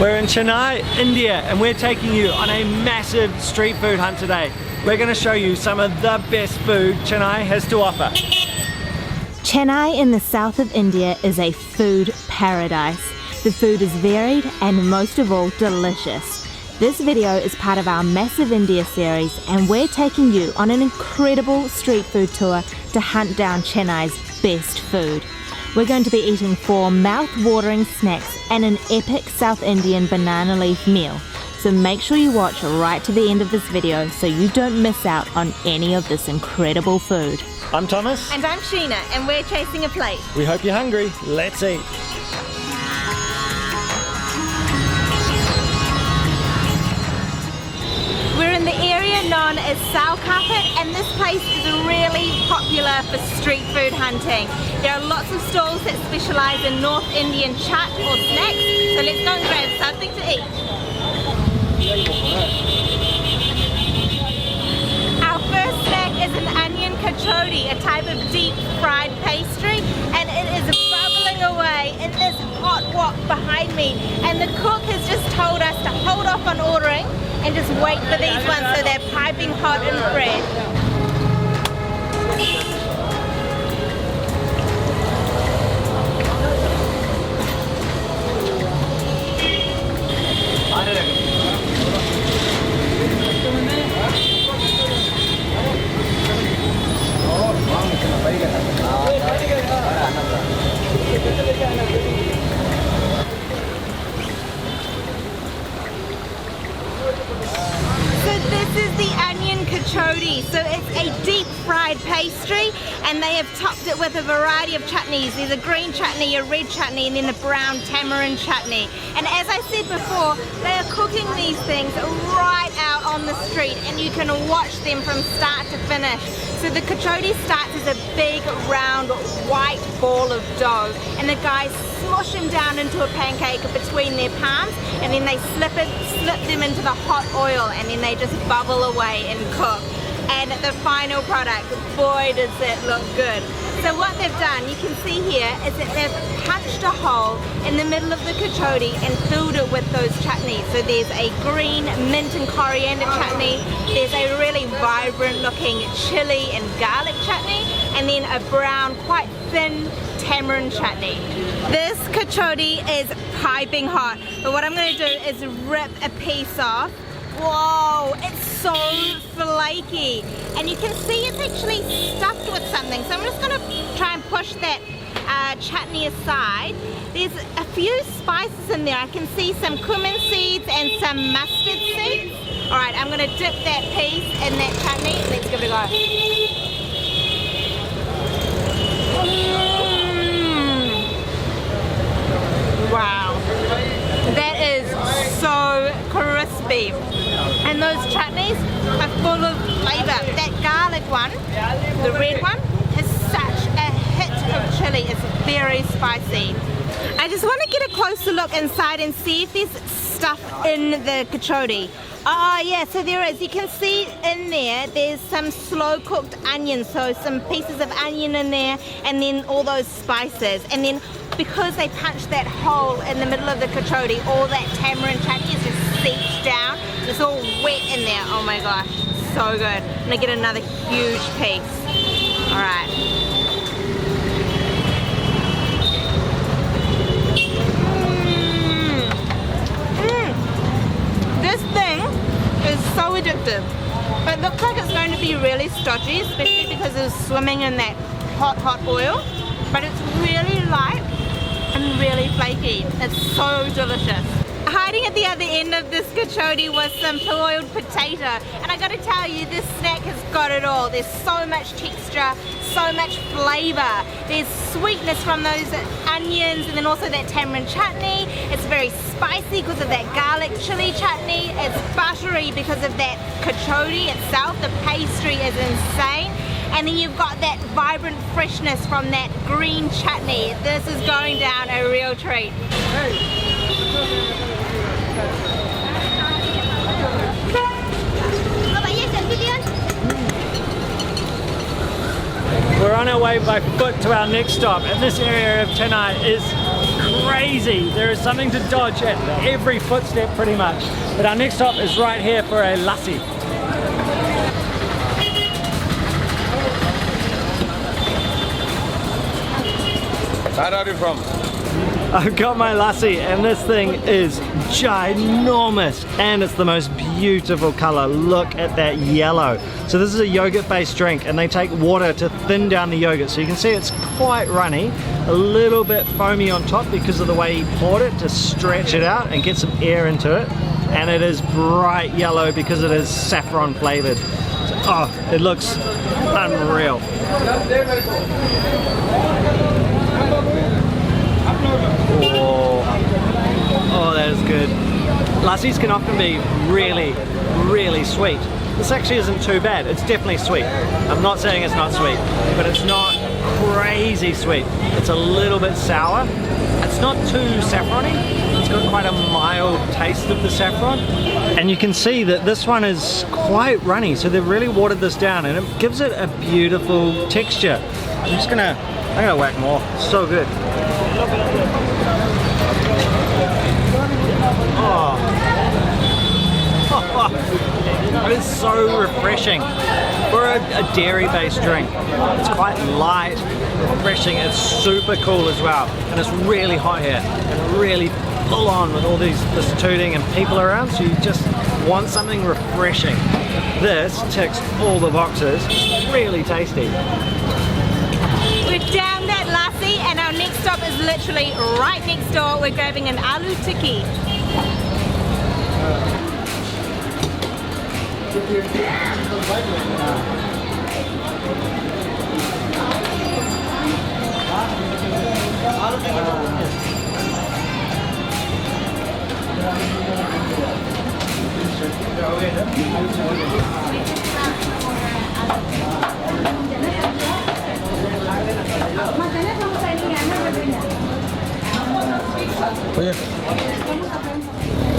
We're in Chennai, India, and we're taking you on a massive street food hunt today. We're going to show you some of the best food Chennai has to offer. Chennai in the south of India is a food paradise. The food is varied and most of all delicious. This video is part of our massive India series and we're taking you on an incredible street food tour to hunt down Chennai's best food. We're going to be eating 4 mouth-watering snacks and an epic South Indian banana leaf meal. So make sure you watch right to the end of this video so you don't miss out on any of this incredible food. I'm Thomas. And I'm Sheena, and we're chasing a plate. We hope you're hungry. Let's eat. We're in the area known as Sowcarpet, and this place is really popular for street food hunting. There are lots of stalls that specialize in North Indian chaat or snacks, so let's go and grab something to eat. Our first snack is an onion kachodi, a type of deep fried pastry, and it is bubbling away in this hot wok behind me, and the cook has just told us to hold off on ordering and just wait for these ones so they're piping hot and fresh. This is the onion kachodi. So it's a deep fried pastry and they have topped it with a variety of chutneys. There's a green chutney, a red chutney, and then a brown tamarind chutney. And as I said before, they are cooking these things right out on the street and you can watch them from start to finish. So the kachodi starts as a big round white ball of dough and the guys smush them down into a pancake between their palms and then they slip them into the hot oil and then they just bubble away and cook. And the final product, boy does it look good. So what they've done, you can see here, is that they've punched a hole in the middle of the kachodi and filled it with those chutneys. So there's a green mint and coriander chutney, there's a really vibrant looking chili and garlic chutney, and then a brown, quite thin tamarind chutney. This kachodi is piping hot, but what I'm going to do is rip a piece off. Whoa, it's so flaky, and you can see it's actually stuffed with something, so I'm just going to try and push that chutney aside. There's a few spices in there. I can see some cumin seeds and some mustard seeds. Alright, I'm going to dip that piece in that chutney. Let's give it a go. Wow, that is so crispy, and those chutneys are full of flavor. That garlic one, the red one, is such a hit of chili. It's very spicy. I just want to get a closer look inside and see if there's stuff in the kachodi. Oh yeah, so there is. You can see in there's some slow cooked onions, so some pieces of onion in there and then all those spices, and then because they punched that hole in the middle of the kachodi, all that tamarind chutney is just seeped down. It's all wet in there. Oh my gosh, so good. I'm gonna get another huge piece. Alright. This thing is so addictive. It looks like it's going to be really stodgy, especially because it's swimming in that hot oil, but it's really light and really flaky. It's so delicious. Hiding at the other end of this kachodi was some boiled potato, and I gotta tell you, this snack has got it all. There's so much texture, so much flavor. There's sweetness from those onions and then also that tamarind chutney. It's very spicy because of that garlic chili chutney. It's buttery because of that kachodi itself. The pastry is insane. And then you've got that vibrant freshness from that green chutney. This is going down a real treat. We're on our way by foot to our next stop, and this area of Chennai is crazy crazy. There is something to dodge at every footstep pretty much. But our next stop is right here for a lassi. Where are you from? I've got my lassi and this thing is ginormous and it's the most beautiful color. Look at that yellow. So this is a yogurt based drink and they take water to thin down the yogurt. So you can see it's quite runny, a little bit foamy on top because of the way he poured it to stretch it out and get some air into it. And it is bright yellow because it is saffron flavored. So, oh, it looks unreal. Oh, that is good. Lassis can often be really, really sweet. This actually isn't too bad. It's definitely sweet. I'm not saying it's not sweet, but it's not crazy sweet. It's a little bit sour. It's not too saffrony. It's got quite a mild taste of the saffron. And you can see that this one is quite runny, so they've really watered this down and it gives it a beautiful texture. I'm gonna whack more. It's so good. Oh, it is so refreshing for a dairy-based drink. It's quite light, refreshing. It's super cool as well, and it's really hot here and really full on with all this tooting and people around. So you just want something refreshing. This ticks all the boxes. It's really tasty. We're down that lassi and our next stop is literally right next door. We're grabbing an Aloo Tikki.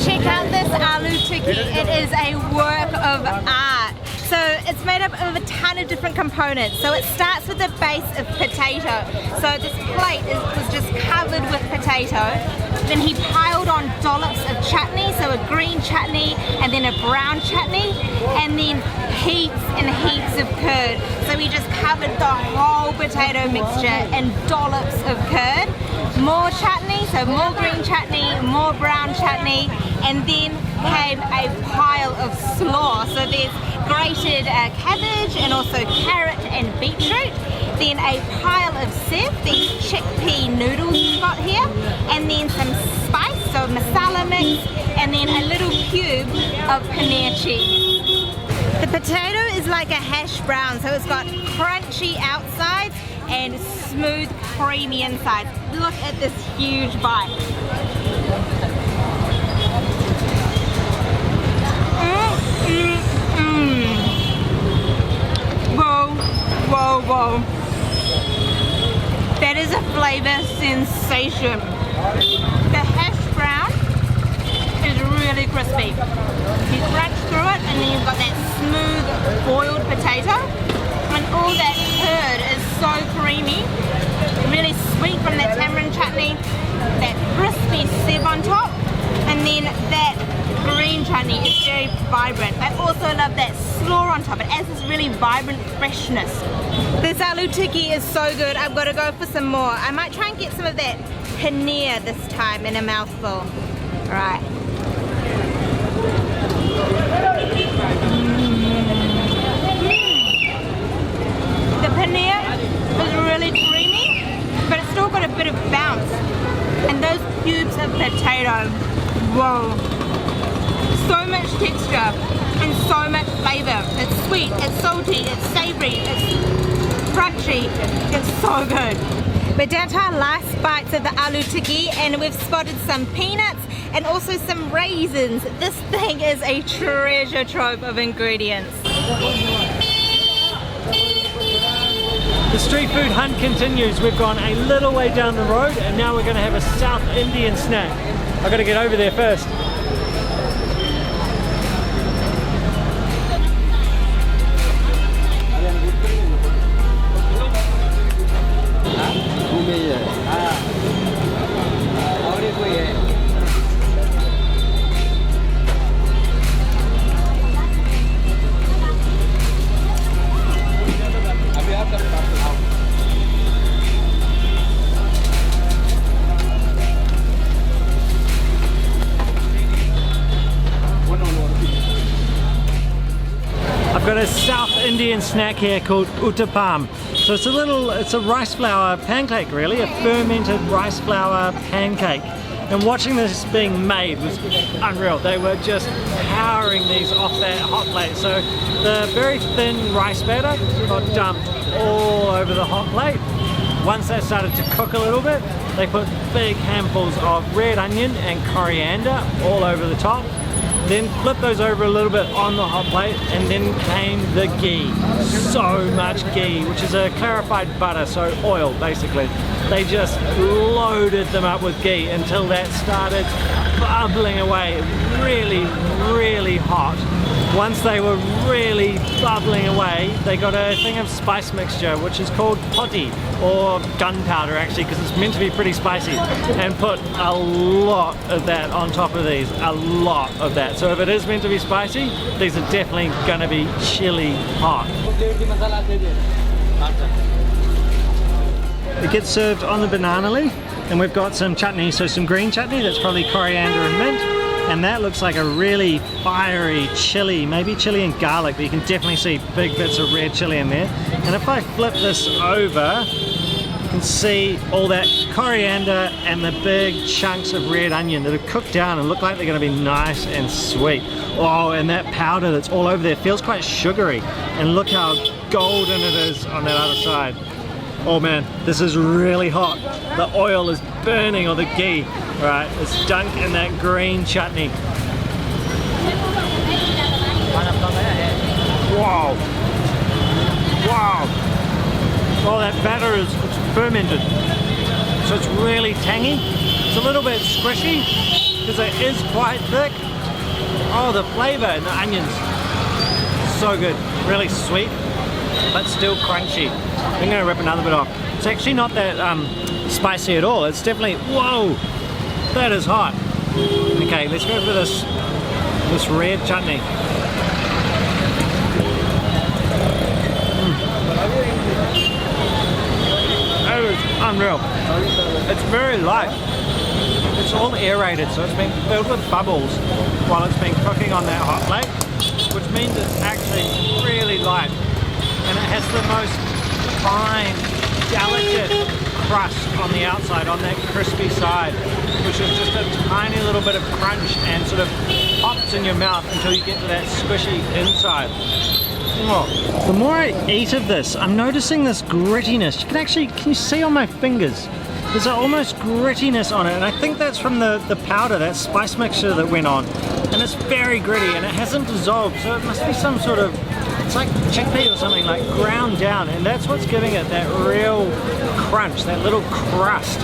Check out this Aloo Tikki. It is a work of art. So it's made up of a ton of different components. So it starts with a base of potato. So this plate was just covered with potato. Then he piled on dollops of chutney, so a green chutney and then a brown chutney, and then heaps and heaps of curd. So he just covered the whole potato mixture in dollops of curd. More chutney, so more green chutney, more brown chutney, and then came a pile of slaw. So there's grated cabbage and also carrot and beetroot. Then a pile of sev, these chickpea noodles you've got here, and then some spice, so masala mix, and then a little cube of paneer cheese. The potato is like a hash brown, so it's got crunchy outsides and smooth, creamy insides. Look at this huge bite. Whoa, whoa, whoa. That is a flavor sensation. The hash brown is really crispy. You crunch through it and then you've got that smooth boiled potato, and all that curd is so creamy, really sweet from that tamarind chutney, that crispy sev on top, and then that green chutney is very vibrant. I also love that slaw on top. It adds this really vibrant freshness. This Aloo Tikki is so good. I've got to go for some more. I might try and get some of that paneer this time in a mouthful. Alright. The paneer is really creamy, but it's still got a bit of bounce. And those cubes of potato, whoa. So much texture and so much flavor. It's sweet, it's salty, it's savory, it's crunchy. It's so good. We're down to our last bites of the Aloo Tikki and we've spotted some peanuts and also some raisins. This thing is a treasure trove of ingredients. The street food hunt continues. We've gone a little way down the road and now we're going to have a South Indian snack. I've got to get over there first. I've got a South Indian snack here called uttapam. So it's a rice flour pancake really, a fermented rice flour pancake. And watching this being made was unreal. They were just powering these off that hot plate. So the very thin rice batter got dumped all over the hot plate. Once that started to cook a little bit, they put big handfuls of red onion and coriander all over the top. Then flip those over a little bit on the hot plate, and then came the ghee. So much ghee, which is a clarified butter, so oil basically. They just loaded them up with ghee until that started bubbling away, really, really hot. Once they were really bubbling away, they got a thing of spice mixture, which is called poti, or gunpowder actually, because it's meant to be pretty spicy, and put a lot of that on top of these, a lot of that. So if it is meant to be spicy, these are definitely going to be chili hot. It gets served on the banana leaf, and we've got some chutney, so some green chutney that's probably coriander and mint, and that looks like a really fiery chili, maybe chili and garlic, but you can definitely see big bits of red chili in there. And if I flip this over, you can see all that coriander and the big chunks of red onion that have cooked down and look like they're going to be nice and sweet. Oh, and that powder that's all over there feels quite sugary, and look how golden it is on that other side. Oh man, this is really hot. The oil is burning, or the ghee. Right, it's dunked in that green chutney. Wow. Wow. Oh, that batter is fermented. So it's really tangy. It's a little bit squishy because it is quite thick. Oh, the flavor in the onions. So good. Really sweet, but still crunchy. I'm going to rip another bit off. It's actually not that spicy at all. It's definitely, whoa, that is hot. Okay, let's go for this red chutney. That is unreal. It's very light. It's all aerated, so it's been filled with bubbles while it's been cooking on that hot plate, which means it's actually really light. And it has the most fine, delicate crust on the outside, on that crispy side, which is just a tiny little bit of crunch and sort of pops in your mouth until you get to that squishy inside. Oh. The more I eat of this, I'm noticing this grittiness. Can you see on my fingers? There's almost grittiness on it, and I think that's from the powder, that spice mixture that went on. And it's very gritty, and it hasn't dissolved, so it must be some sort of, it's like chickpea or something, like ground down, and that's what's giving it that real crunch, that little crust.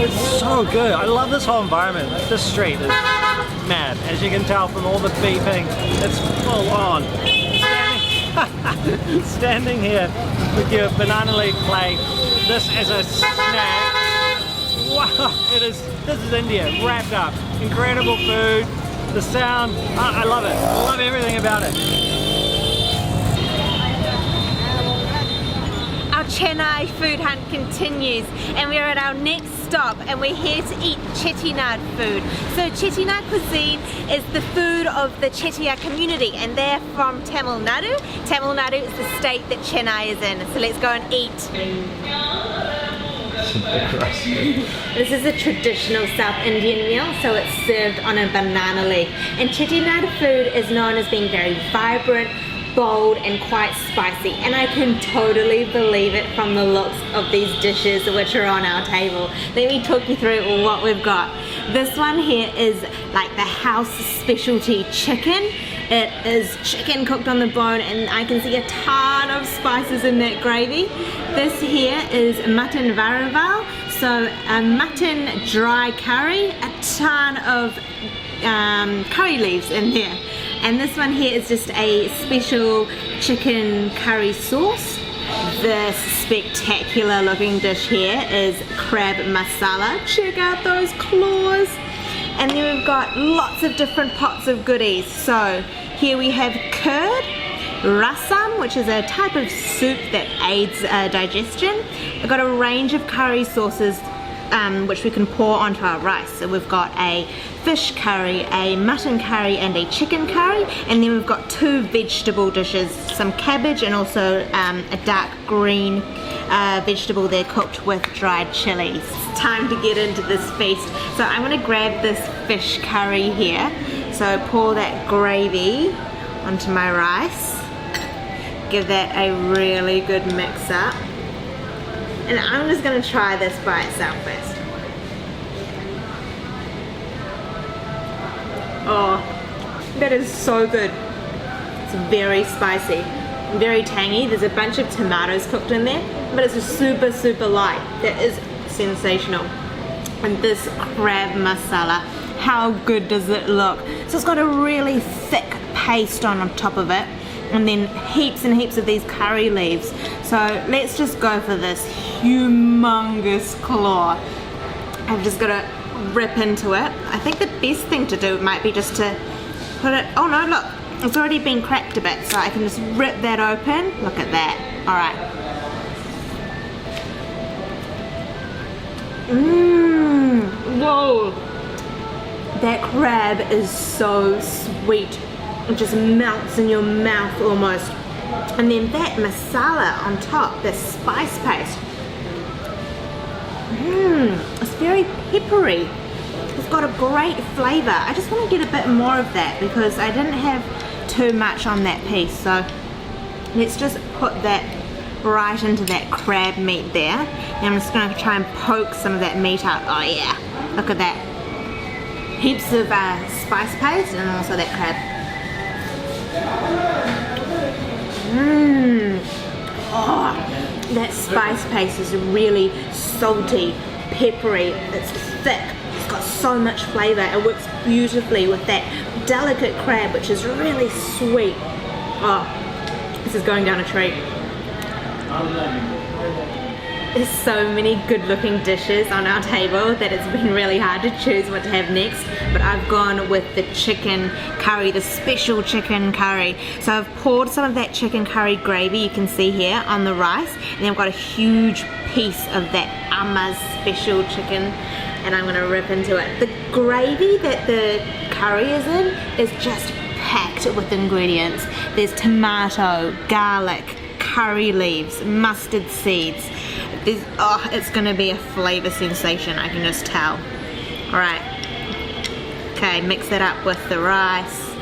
It's so good. I love this whole environment. This street is mad, as you can tell from all the beeping. It's full on. Standing here with your banana leaf plate, this as a snack. Wow, this is India, wrapped up. Incredible food, the sound, I love it. I love everything about it. Our Chennai food hunt continues, and we're at our next stop, and we're here to eat Chettinad food. So Chettinad cuisine is the food of the Chettiar community, and they're from Tamil Nadu. Tamil Nadu is the state that Chennai is in, so let's go and eat. This is a traditional South Indian meal, so it's served on a banana leaf. And Chettinad food is known as being very vibrant, bold, and quite spicy, and I can totally believe it from the looks of these dishes which are on our table. Let me talk you through what we've got. This one here is like the house specialty chicken. It is chicken cooked on the bone, and I can see a ton of spices in that gravy. This here is mutton varaval, so a mutton dry curry, a ton of curry leaves in there. And this one here is just a special chicken curry sauce. This spectacular looking dish here is crab masala. Check out those claws. And then we've got lots of different pots of goodies. So here we have curd, rasam, which is a type of soup that aids digestion. I've got a range of curry sauces which we can pour onto our rice. So we've got a fish curry, a mutton curry and a chicken curry, and then we've got 2 vegetable dishes, some cabbage and also a dark green vegetable there cooked with dried chilies. It's time to get into this feast. So I'm going to grab this fish curry here, so pour that gravy onto my rice, give that a really good mix up, and I'm just going to try this by itself first. Oh, that is so good. It's very spicy, very tangy. There's a bunch of tomatoes cooked in there, but it's just super light. That is sensational. And this crab masala, how good does it look? So it's got a really thick paste on top of it, and then heaps and heaps of these curry leaves. So let's just go for this humongous claw. I've just got to rip into it. I think the best thing to do might be just to put it, oh no, look, it's already been cracked a bit, so I can just rip that open. Look at that. Alright. Whoa. That crab is so sweet. It just melts in your mouth almost. And then that masala on top, the spice paste. It's very peppery. It's got a great flavour. I just want to get a bit more of that because I didn't have too much on that piece. So let's just put that right into that crab meat there. And I'm just going to try and poke some of that meat out. Oh yeah, look at that. Heaps of spice paste and also that crab. Oh, that spice paste is really salty, peppery, it's thick, it's got so much flavour. It works beautifully with that delicate crab, which is really sweet. Oh, this is going down a treat. There's so many good looking dishes on our table that it's been really hard to choose what to have next, but I've gone with the chicken curry, the special chicken curry. So I've poured some of that chicken curry gravy you can see here on the rice, and then I've got a huge piece of that Amma's special chicken, and I'm going to rip into it. The gravy that the curry is in is just packed with ingredients. There's tomato, garlic, curry leaves, mustard seeds. Oh, it's going to be a flavour sensation, I can just tell. Alright. Okay, mix that up with the rice. I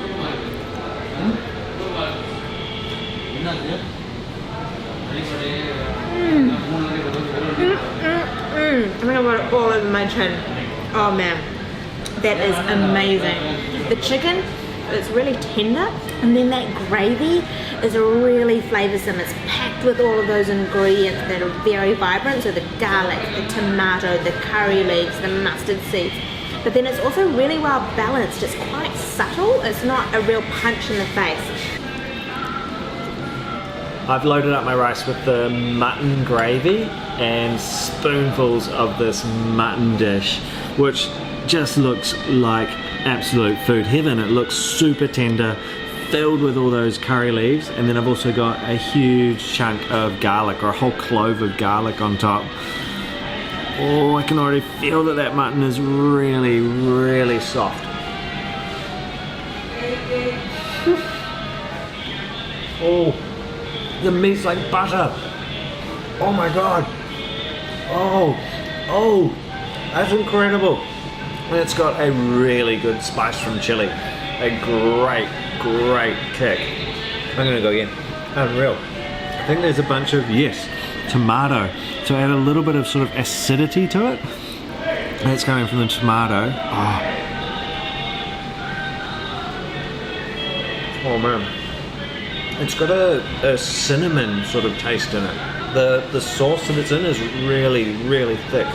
think I've got it all over my chin. Oh man, that is amazing. The chicken, it's really tender, and then that gravy is really flavoursome. It's packed with all of those ingredients that are very vibrant, so the garlic, the tomato, the curry leaves, the mustard seeds. But then it's also really well balanced. It's quite subtle. It's not a real punch in the face. I've loaded up my rice with the mutton gravy and spoonfuls of this mutton dish, which just looks like absolute food heaven. It looks super tender, filled with all those curry leaves, and then I've also got a huge chunk of garlic, or a whole clove of garlic on top. Oh, I can already feel that that mutton is really, really soft. Oh, the meat's like butter. Oh my god. Oh, that's incredible. And it's got a really good spice from chili. A great kick. I'm gonna go again. Unreal. I think there's a bunch of, yes, tomato. So add a little bit of sort of acidity to it. That's coming from the tomato. Oh man. It's got a cinnamon sort of taste in it. The sauce that it's in is really, really thick.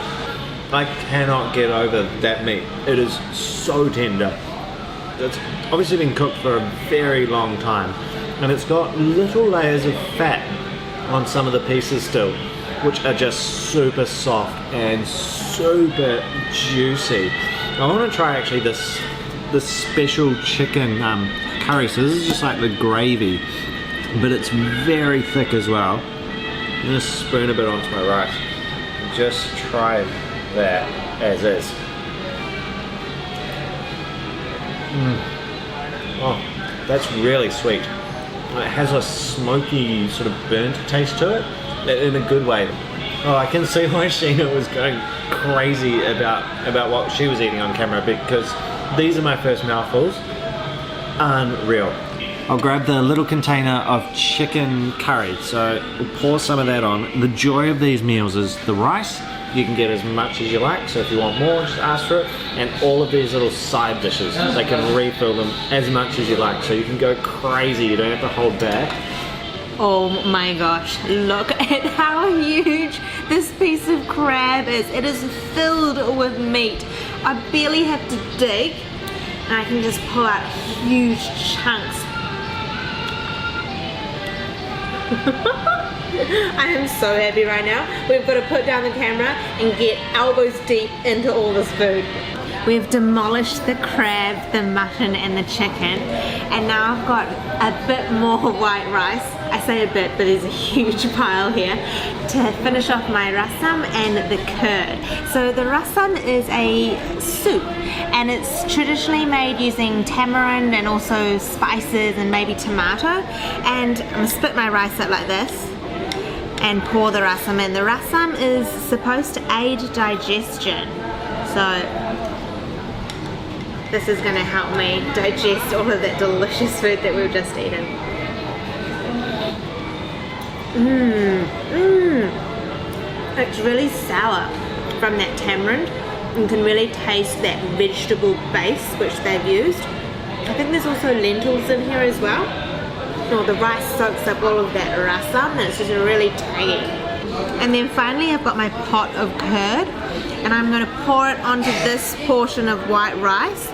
I cannot get over that meat. It is so tender. It's obviously been cooked for a very long time, and it's got little layers of fat on some of the pieces still, which are just super soft and super juicy. I want to try actually this special chicken curry. So this is just like the gravy, but it's very thick as well. I'm gonna spoon a bit onto my rice. Just try there as is. Oh, that's really sweet. It has a smoky sort of burnt taste to it, in a good way. Oh, I can see why Sheena was going crazy about what she was eating on camera, because these are my first mouthfuls. Unreal. I'll grab the little container of chicken curry, so we'll pour some of that on. The joy of these meals is the rice. You can get as much as you like, so if you want more, just ask for it. And all of these little side dishes, they can refill them as much as you like, so you can go crazy, you don't have to hold back. Oh my gosh, look at how huge this piece of crab is. It is filled with meat. I barely have to dig, and I can just pull out huge chunks. I am so happy right now. We've got to put down the camera and get elbows deep into all this food. We've demolished the crab, the mutton and the chicken, and now I've got a bit more white rice. I say a bit, but there's a huge pile here to finish off my rasam and the curd. So the rasam is a soup, and it's traditionally made using tamarind and also spices and maybe tomato. And I'm gonna split my rice up like this and pour the rasam in. The rasam is supposed to aid digestion, so this is going to help me digest all of that delicious food that we've just eaten. It's really sour from that tamarind. You can really taste that vegetable base which they've used. I think there's also lentils in here as well. No, the rice soaks up all of that rasam, and it's just really tangy. And then finally I've got my pot of curd, and I'm going to pour it onto this portion of white rice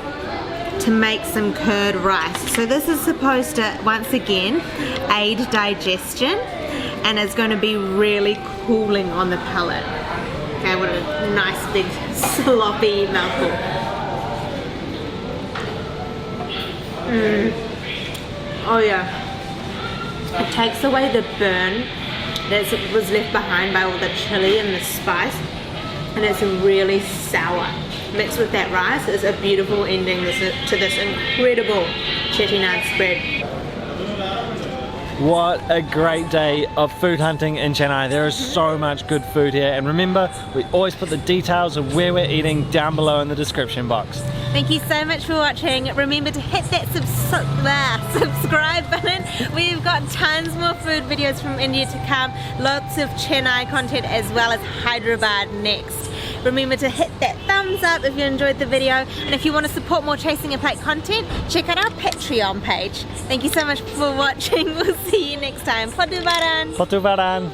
to make some curd rice. So this is supposed to, once again, aid digestion, and it's going to be really cooling on the palate. Okay, what a nice big sloppy mouthful. Oh yeah. It takes away the burn that was left behind by all the chili and the spice, and it's really sour. Mixed with that rice is a beautiful ending to this incredible Chettinad spread. What a great day of food hunting in Chennai. There is so much good food here, and remember, we always put the details of where we're eating down below in the description box. Thank you so much for watching. Remember to hit that subscribe button. We've got tons more food videos from India to come, lots of Chennai content as well as Hyderabad next. Remember to hit that thumbs up if you enjoyed the video, and if you want to support more Chasing a Plate content, check out our Patreon page. Thank you so much for watching. We'll see you next time. Potu Baran. Potu Baran.